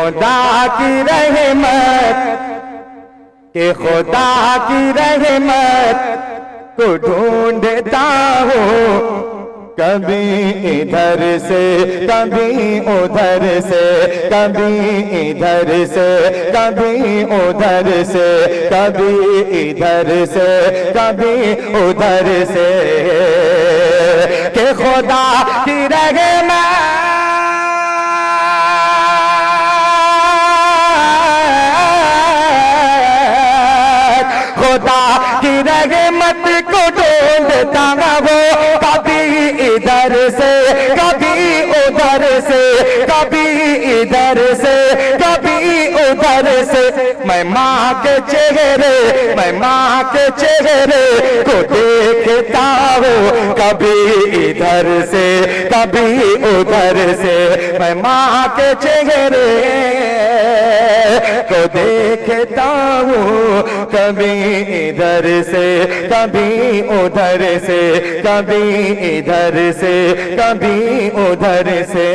खुदा की रहमत, के खुदा की रहमत को ढूंढता हूँ, कभी इधर से कभी उधर से, कभी इधर से कभी उधर से, कभी इधर से कभी उधर से, के खुदा की रहमत, खुदा की रहमत को ढूंढता वो, कभी इधर से कभी उधर से, कभी इधर से कभी उधर से। मैं माँ के चेहरे, मैं माँ के चेहरे को देखता हूँ, कभी इधर से कभी उधर से। मैं माँ के चेहरे को देखता हूँ, कभी इधर से कभी उधर से, कभी इधर से कभी उधर से।